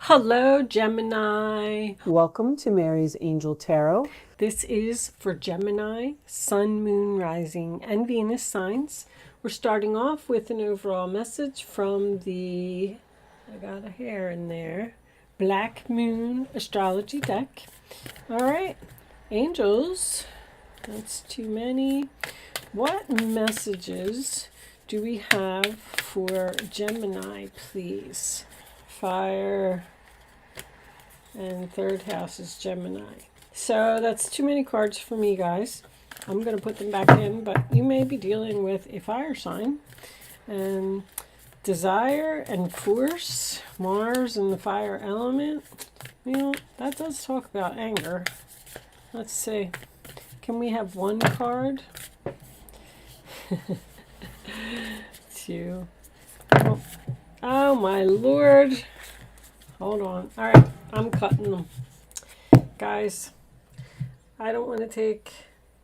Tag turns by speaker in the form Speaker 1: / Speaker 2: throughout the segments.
Speaker 1: Hello, Gemini.
Speaker 2: Welcome to Mary's Angel Tarot.
Speaker 1: This is for Gemini, Sun, Moon, Rising, and Venus signs. We're starting off with an overall message from the, I got a hair in there, Black Moon Astrology deck. All right, angels, that's too many. What messages do we have for Gemini, please? Fire, and third house is Gemini. So that's too many cards for me, guys. I'm going to put them back in, but you may be dealing with a fire sign. And desire and force, Mars and the fire element. You know, that does talk about anger. Let's see. Can we have one card? Two. Oh my Lord. Hold on. All right, I'm cutting them. Guys, I don't want to take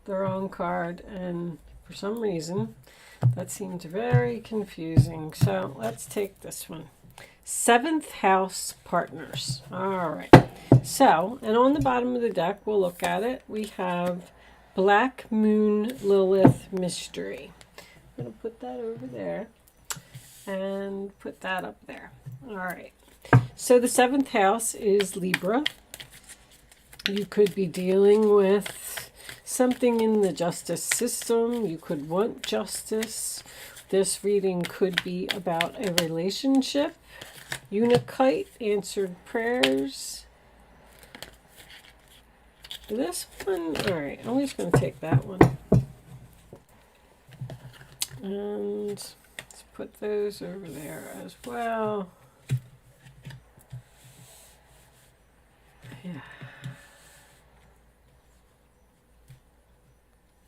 Speaker 1: the wrong card, and for some reason, that seemed very confusing. So let's take this one. Seventh house partners. All right. So, and on the bottom of the deck, we'll look at it. We have Black Moon Lilith Mystery. I'm going to put that over there and put that up there. All right. So the seventh house is Libra. You could be dealing with something in the justice system. You could want justice. This reading could be about a relationship. Unikite, answered prayers. This one, all right, I'm just going to take that one. And let's put those over there as well. Yeah.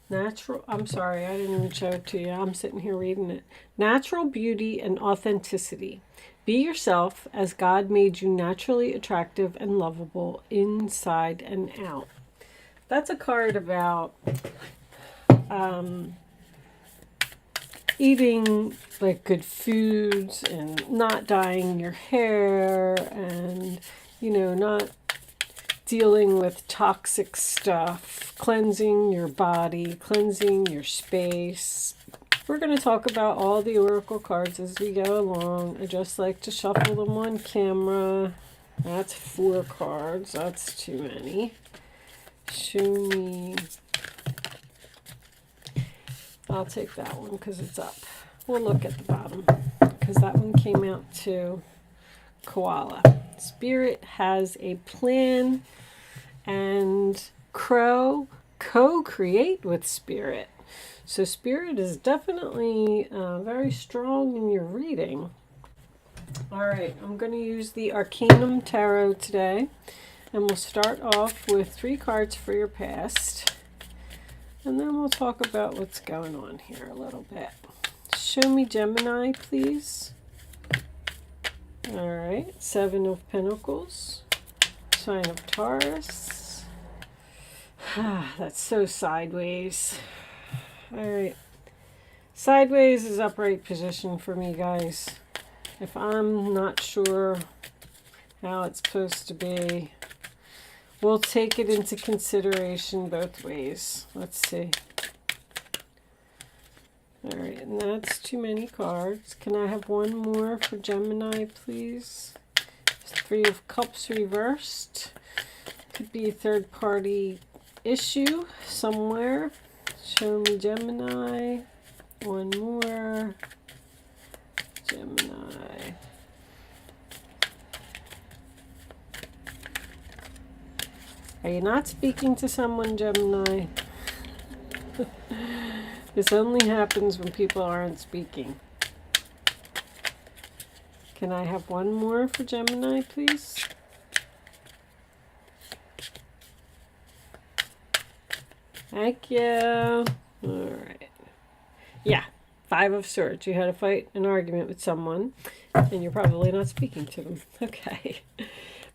Speaker 1: Natural, I'm sorry, I didn't even show it to you. I'm sitting here reading it. Natural beauty and authenticity. Be yourself as God made you naturally attractive and lovable inside and out. That's a card about eating like good foods and not dyeing your hair and, you know, not dealing with toxic stuff, cleansing your body, cleansing your space. We're going to talk about all the oracle cards as we go along. I just like to shuffle them on camera. That's 4 cards. That's too many. Show me. I'll take that one because it's up. We'll look at the bottom because that one came out too. Koala. Spirit has a plan, and Crow co-create with Spirit. So Spirit is definitely very strong in your reading. All right, I'm going to use the Arcanum Tarot today, and we'll start off with 3 cards for your past, and then we'll talk about what's going on here a little bit. Show me Gemini, please. All right, 7 of Pentacles, sign of Taurus. That's so sideways. All right, sideways is upright position for me, guys. If I'm not sure how it's supposed to be, we'll take it into consideration both ways. Let's see. All right, and that's too many cards. Can I have one more for Gemini, please? 3 of Cups reversed. Could be a third-party issue somewhere. Show me Gemini. One more. Gemini. Are you not speaking to someone, Gemini? This only happens when people aren't speaking. Can I have one more for Gemini, please? Thank you. All right. Yeah, 5 of Swords. You had to fight an argument with someone, and you're probably not speaking to them. Okay.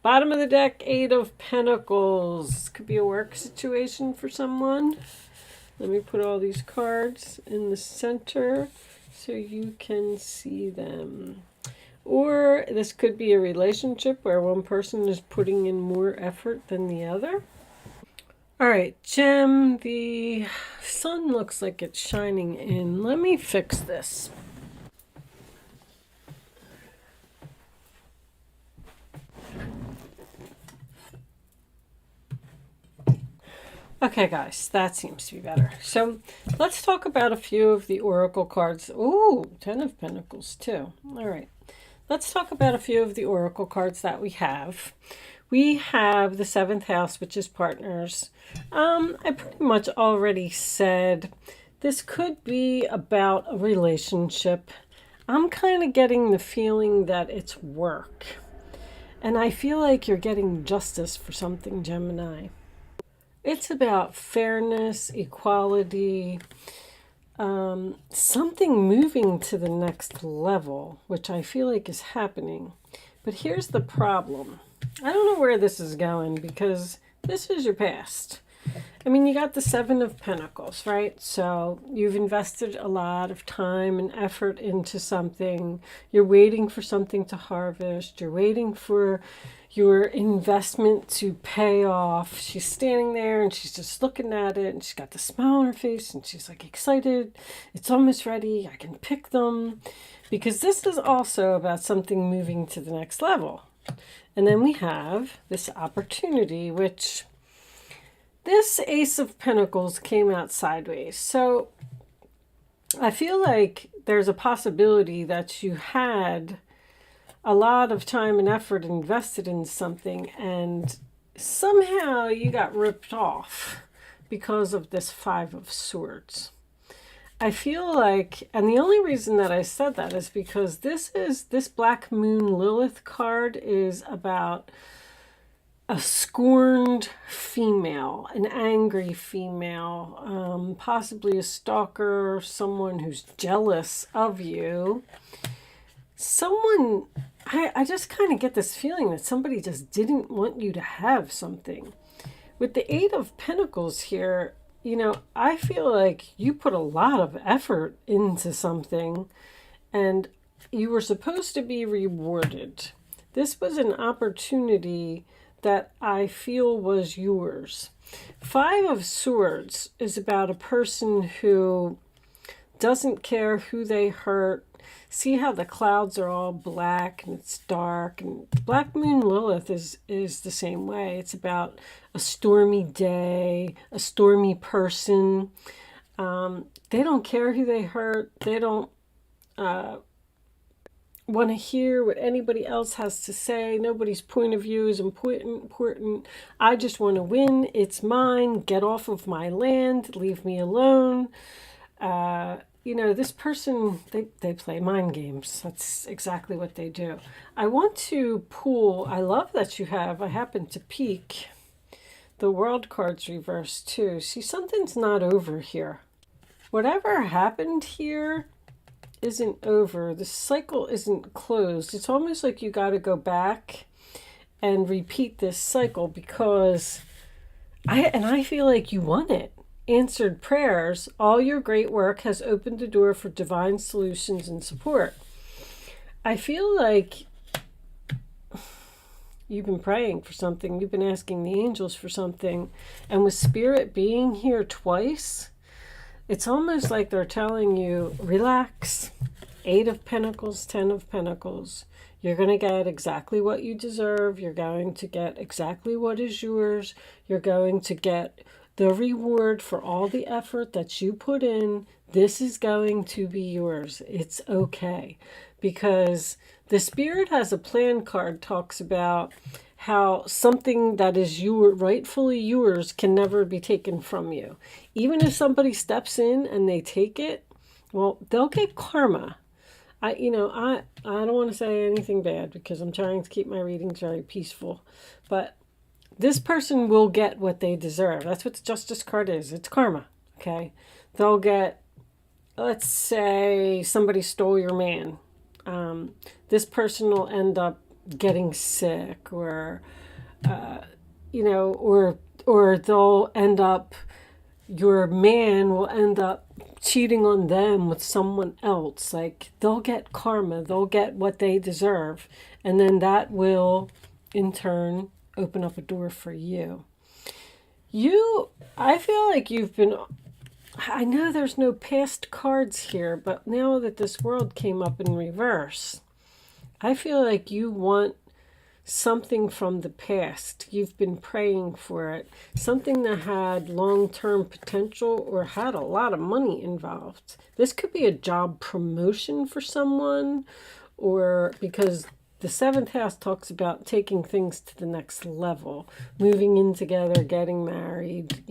Speaker 1: Bottom of the deck, 8 of Pentacles. Could be a work situation for someone. Let me put all these cards in the center so you can see them. Or this could be a relationship where one person is putting in more effort than the other. All right, Gem, the sun looks like it's shining in. Let me fix this. Okay, guys, that seems to be better. So let's talk about a few of the oracle cards. Ooh, 10 of Pentacles, too. All right. Let's talk about a few of the oracle cards that we have. We have the 7th house, which is partners. I pretty much already said this could be about a relationship. I'm kind of getting the feeling that it's work. And I feel like you're getting justice for something, Gemini. It's about fairness, equality, something moving to the next level, which I feel like is happening. But here's the problem. I don't know where this is going because this is your past. I mean, you got the 7 of Pentacles, right? So you've invested a lot of time and effort into something. You're waiting for something to harvest. You're waiting for your investment to pay off. She's standing there and she's just looking at it and she's got the smile on her face and she's like excited. It's almost ready. I can pick them. Because this is also about something moving to the next level. And then we have this opportunity, which this Ace of Pentacles came out sideways. So I feel like there's a possibility that you had a lot of time and effort invested in something and somehow you got ripped off because of this 5 of Swords. I feel like, and the only reason that I said that is because this Black Moon Lilith card is about a scorned female, an angry female, possibly a stalker, someone who's jealous of you. Someone, I just kind of get this feeling that somebody just didn't want you to have something. With the 8 of Pentacles here, you know, I feel like you put a lot of effort into something and you were supposed to be rewarded. This was an opportunity that I feel was yours. 5 of Swords is about a person who doesn't care who they hurt. See how the clouds are all black and it's dark, and Black Moon Lilith is the same way. It's about a stormy day, a stormy person. They don't care who they hurt. They don't want to hear what anybody else has to say. Nobody's point of view is important. I just want to win. It's mine. Get off of my land. Leave me alone. You know, this person, they play mind games. That's exactly what they do. I want to pull, I love that I happen to peek the World cards reversed too. See, something's not over here. Whatever happened here isn't over. The cycle isn't closed. It's almost like you got to go back and repeat this cycle because I feel like you won it. Answered prayers, all your great work has opened the door for divine solutions and support. I feel like you've been praying for something. You've been asking the angels for something. And with Spirit being here twice, it's almost like they're telling you, relax. 8 of Pentacles, 10 of Pentacles. You're going to get exactly what you deserve. You're going to get exactly what is yours. You're going to get the reward for all the effort that you put in. This is going to be yours. It's okay. Because the Spirit has a plan card talks about how something that is rightfully yours can never be taken from you. Even if somebody steps in and they take it, well, they'll get karma. I don't want to say anything bad because I'm trying to keep my readings very peaceful. But this person will get what they deserve. That's what the Justice card is. It's karma, okay? They'll get, let's say somebody stole your man. This person will end up getting sick or, or they'll end up your man will end up cheating on them with someone else. Like, they'll get karma, they'll get what they deserve, and then that will in turn open up a door for you. I feel like I know there's no past cards here, but now that this world came up in reverse, I feel like you want something from the past. You've been praying for it. Something that had long-term potential or had a lot of money involved. This could be a job promotion for someone, or because the seventh house talks about taking things to the next level, moving in together, getting married,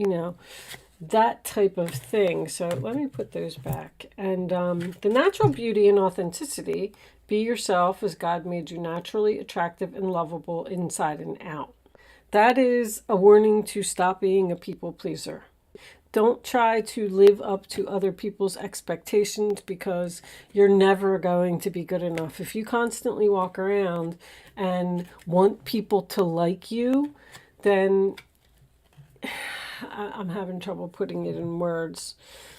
Speaker 1: that type of thing. So let me put those back. And the natural beauty and authenticity, be yourself as God made you, naturally attractive and lovable inside and out. That is a warning to stop being a people pleaser. Don't try to live up to other people's expectations, because you're never going to be good enough. If you constantly walk around and want people to like you, then I'm having trouble putting it in words.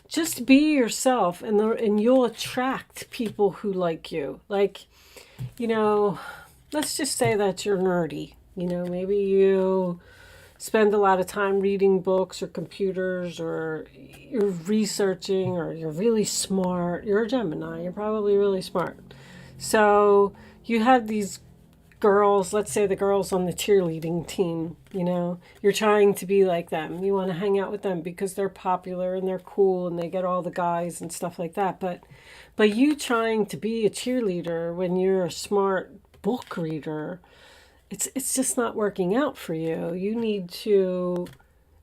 Speaker 1: Just be yourself, and you'll attract people who like you. Like, let's just say that you're nerdy. Maybe you spend a lot of time reading books or computers, or you're researching, or you're really smart. You're a Gemini. You're probably really smart. So you have these girls, let's say the girls on the cheerleading team, you're trying to be like them. You want to hang out with them because they're popular and they're cool and they get all the guys and stuff like that. But you trying to be a cheerleader when you're a smart book reader, it's just not working out for you. You need to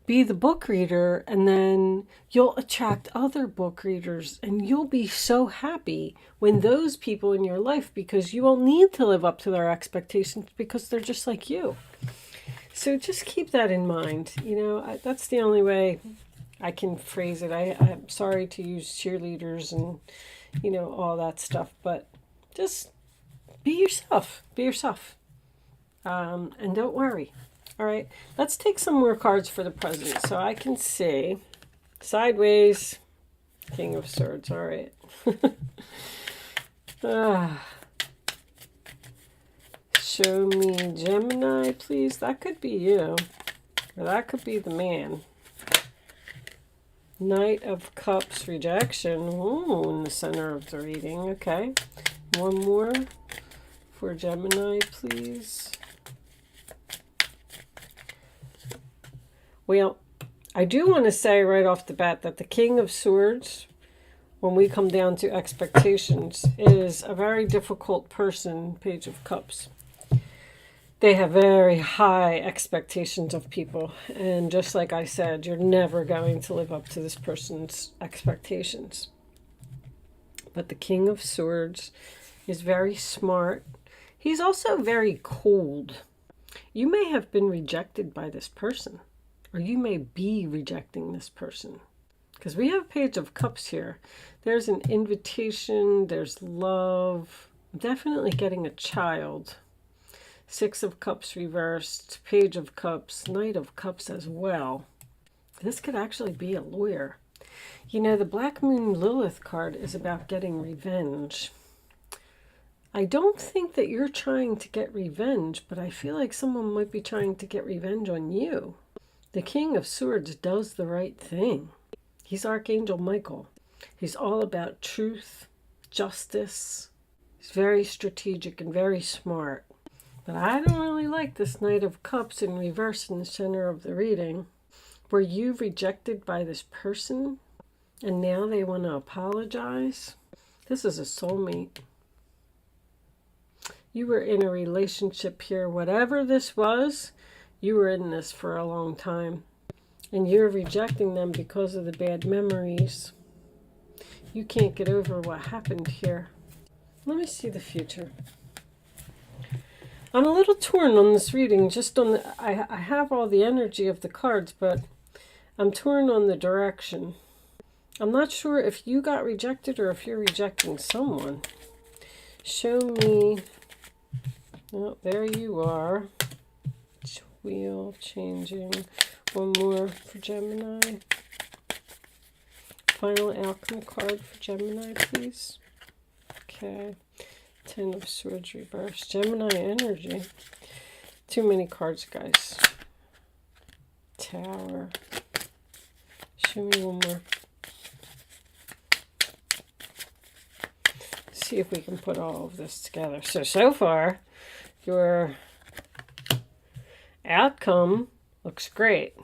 Speaker 1: be the book reader, and then you'll attract other book readers, and you'll be so happy when those people in your life, because you won't need to live up to their expectations because they're just like you. So just keep that in mind. That's the only way I can phrase it. I'm sorry to use cheerleaders and all that stuff, but just be yourself. And don't worry. All right, let's take some more cards for the present so I can see. Sideways, King of Swords. All right. Show me Gemini, please. That could be you, or that could be the man. Knight of Cups, rejection. Ooh, in the center of the reading. Okay. One more for Gemini, please. Well, I do want to say right off the bat that the King of Swords, when we come down to expectations, is a very difficult person, Page of Cups. They have very high expectations of people. And just like I said, you're never going to live up to this person's expectations. But the King of Swords is very smart. He's also very cold. You may have been rejected by this person, or you may be rejecting this person. Because we have Page of Cups here. There's an invitation, there's love. I'm definitely getting a child. Six of Cups reversed, Page of Cups, Knight of Cups as well. This could actually be a lawyer. The Black Moon Lilith card is about getting revenge. I don't think that you're trying to get revenge, but I feel like someone might be trying to get revenge on you. The King of Swords does the right thing. He's Archangel Michael. He's all about truth, justice. He's very strategic and very smart. But I don't really like this Knight of Cups in reverse in the center of the reading. Were you rejected by this person and now they want to apologize? This is a soulmate. You were in a relationship here. Whatever this was, you were in this for a long time. And you're rejecting them because of the bad memories. You can't get over what happened here. Let me see the future. I'm a little torn on this reading. I have all the energy of the cards, but I'm torn on the direction. I'm not sure if you got rejected or if you're rejecting someone. Show me. Oh, there you are. Wheel changing. One more for Gemini. final outcome card for Gemini, please. Okay. 10 of Swords reversed. Gemini energy. Too many cards, guys. Tower. Show me one more. See if we can put all of this together. So far, your outcome looks great.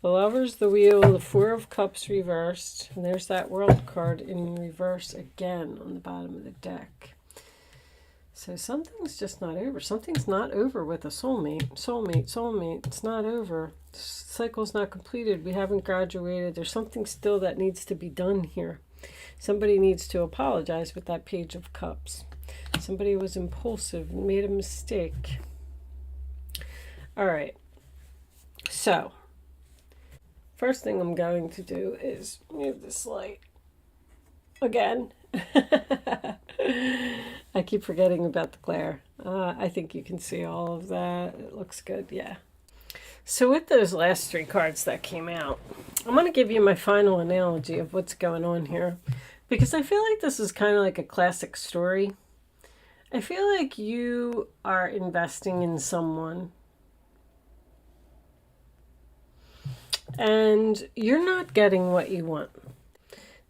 Speaker 1: The Lovers, the Wheel, the Four of Cups reversed. And there's that World card in reverse again on the bottom of the deck. So something's just not over. Something's not over with a soulmate. Soulmate. It's not over. The cycle's not completed. We haven't graduated. There's something still that needs to be done here. Somebody needs to apologize with that Page of Cups. Somebody was impulsive and made a mistake. All right. So, first thing I'm going to do is move this light again. I keep forgetting about the glare. I think you can see all of that. It looks good, yeah. So with those last three cards that came out, I'm going to give you my final analogy of what's going on here. Because I feel like this is kind of like a classic story. I feel like you are investing in someone and you're not getting what you want.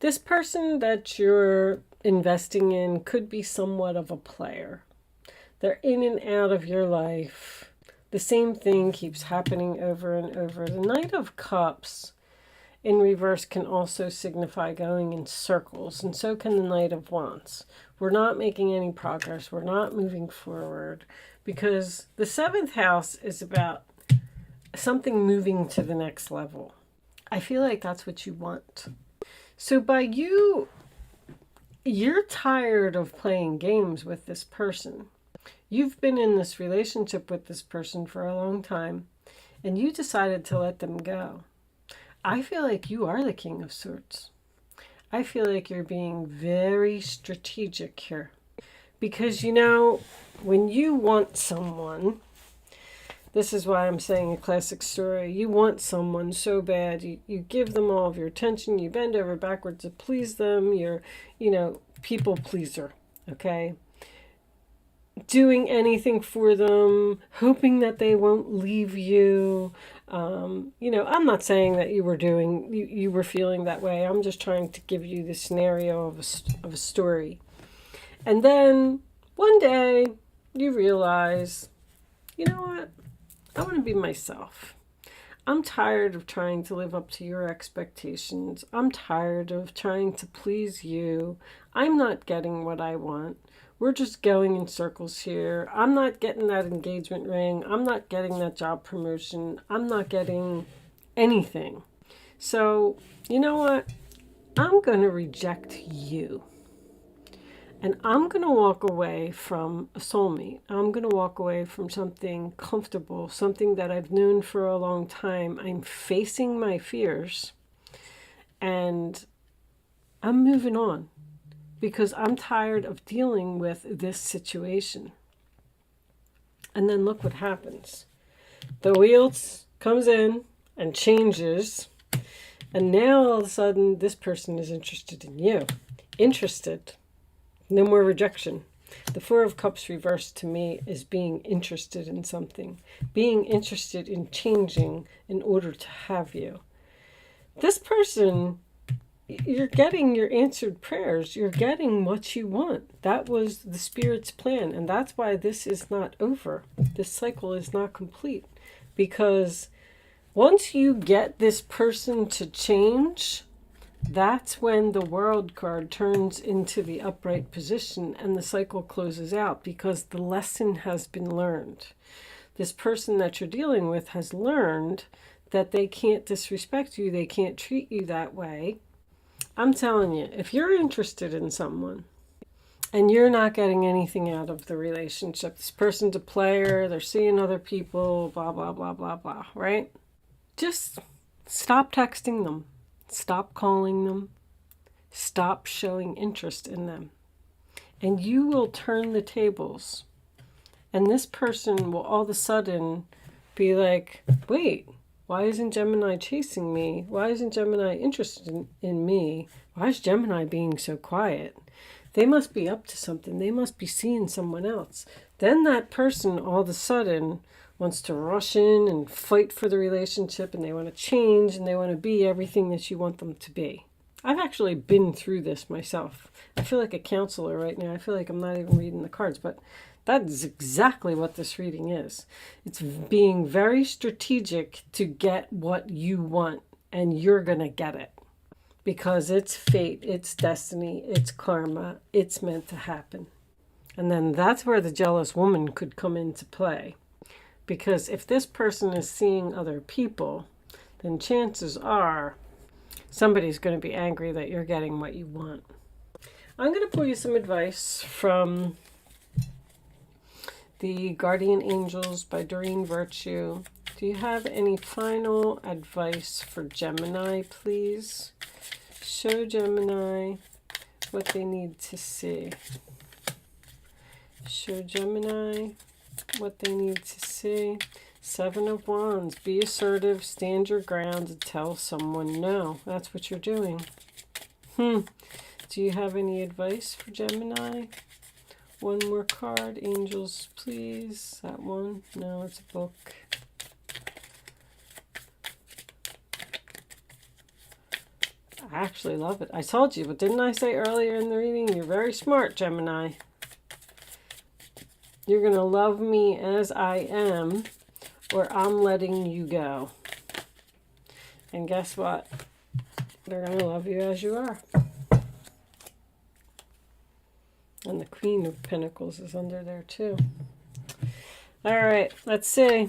Speaker 1: This person that you're investing in could be somewhat of a player. They're in and out of your life. The same thing keeps happening over and over. The Knight of Cups in reverse can also signify going in circles, and so can the Knight of Wands. We're not making any progress. We're not moving forward because the 7th house is about something moving to the next level. I feel like that's what you want. So by you're tired of playing games with this person. You've been in this relationship with this person for a long time, and you decided to let them go. I feel like you are the King of Swords. I feel like you're being very strategic here. Because, you know, when you want someone, this is why I'm saying a classic story. You want someone so bad. You give them all of your attention. You bend over backwards to please them. You're, people pleaser, okay? Doing anything for them, hoping that they won't leave you. I'm not saying that you were feeling that way. I'm just trying to give you the scenario of a story. And then one day you realize, you know what? I want to be myself. I'm tired of trying to live up to your expectations. I'm tired of trying to please you. I'm not getting what I want. We're just going in circles here. I'm not getting that engagement ring. I'm not getting that job promotion. I'm not getting anything. So, you know what? I'm going to reject you. And I'm going to walk away from a soulmate. I'm going to walk away from something comfortable, something that I've known for a long time. I'm facing my fears. And I'm moving on. Because I'm tired of dealing with this situation. And then look what happens. The wheel comes in and changes. And now all of a sudden, this person is interested in you. Interested. No more rejection. The Four of Cups reversed to me is being interested in something. Being interested in changing in order to have you. This person, you're getting your answered prayers. You're getting what you want. That was the Spirit's plan. And that's why this is not over. This cycle is not complete. Because once you get this person to change, that's when the World card turns into the upright position and the cycle closes out because the lesson has been learned. This person that you're dealing with has learned that they can't disrespect you. They can't treat you that way. I'm telling you, if you're interested in someone and you're not getting anything out of the relationship, this person's a player, they're seeing other people, blah, blah, blah, blah, blah, right? Just stop texting them. Stop calling them. Stop showing interest in them. And you will turn the tables. And this person will all of a sudden be like, wait, Why isn't Gemini chasing me? Why isn't Gemini interested in me? Why is Gemini being so quiet? They must be up to something. They must be seeing someone else. Then that person all of a sudden wants to rush in and fight for the relationship, and they want to change, and they want to be everything that you want them to be. I've actually been through this myself. I feel like a counselor right now. I feel like I'm not even reading the cards, but that is exactly what this reading is. It's being very strategic to get what you want, and you're going to get it. Because it's fate, it's destiny, it's karma, it's meant to happen. And then that's where the jealous woman could come into play. Because if this person is seeing other people, then chances are somebody's going to be angry that you're getting what you want. I'm going to pull you some advice from the Guardian Angels by Doreen Virtue. Do you have any final advice for Gemini, please? Show Gemini what they need to see. Show Gemini what they need to see. Seven of Wands. Be assertive, stand your ground, and tell someone no. That's what you're doing. Do you have any advice for Gemini? One more card. Angels, please. That one? No, it's a book. I actually love it. I told you, but didn't I say earlier in the reading, you're very smart, Gemini. You're going to love me as I am, or I'm letting you go. And guess what? They're going to love you as you are. And the Queen of Pentacles is under there too. All right, let's see.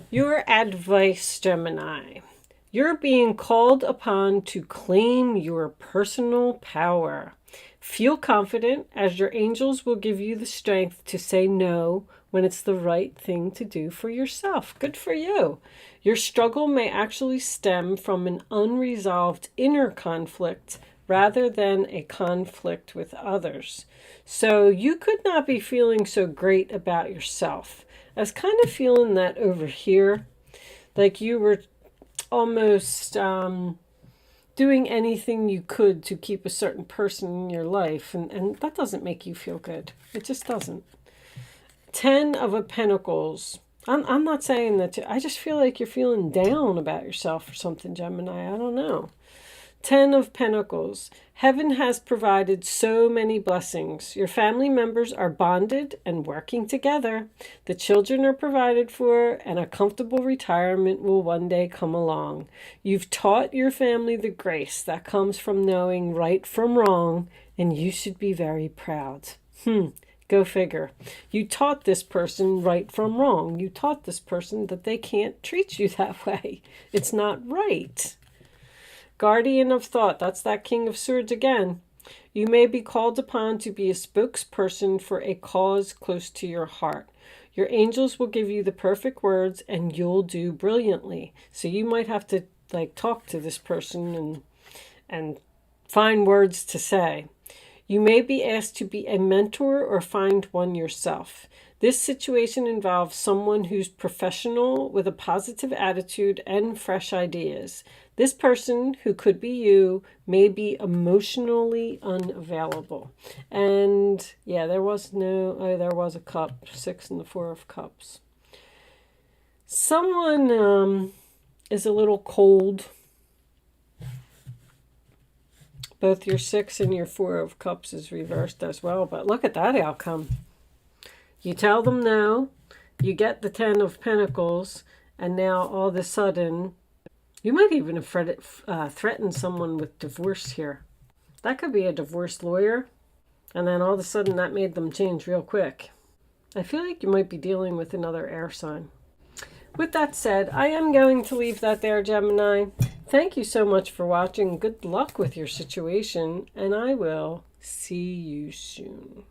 Speaker 1: Your advice, Gemini. You're being called upon to claim your personal power. Feel confident, as your angels will give you the strength to say no when it's the right thing to do for yourself. Good for you. Your struggle may actually stem from an unresolved inner conflict rather than a conflict with others. So you could not be feeling so great about yourself. I was kind of feeling that over here, like you were almost doing anything you could to keep a certain person in your life, and that doesn't make you feel good. It just doesn't. 10 of Pentacles. I'm not saying that. I just feel like you're feeling down about yourself or something, Gemini. I don't know. 10 of Pentacles. Heaven has provided so many blessings. Your family members are bonded and working together. The children are provided for, and a comfortable retirement will one day come along. You've taught your family the grace that comes from knowing right from wrong, and you should be very proud. Go figure. You taught this person right from wrong. You taught this person that they can't treat you that way. It's not right. Guardian of Thought, that's that King of Swords again. You may be called upon to be a spokesperson for a cause close to your heart. Your angels will give you the perfect words and you'll do brilliantly. So you might have to talk to this person and find words to say. You may be asked to be a mentor or find one yourself. This situation involves someone who's professional with a positive attitude and fresh ideas. This person, who could be you, may be emotionally unavailable. And yeah, there was a cup, 6 and the 4 of Cups. Someone is a little cold. Both your 6 and your 4 of Cups is reversed as well, but look at that outcome. You tell them no, you get the 10 of Pentacles, and now all of a sudden, you might even have threatened someone with divorce here. That could be a divorce lawyer, and then all of a sudden that made them change real quick. I feel like you might be dealing with another air sign. With that said, I am going to leave that there, Gemini. Thank you so much for watching. Good luck with your situation, and I will see you soon.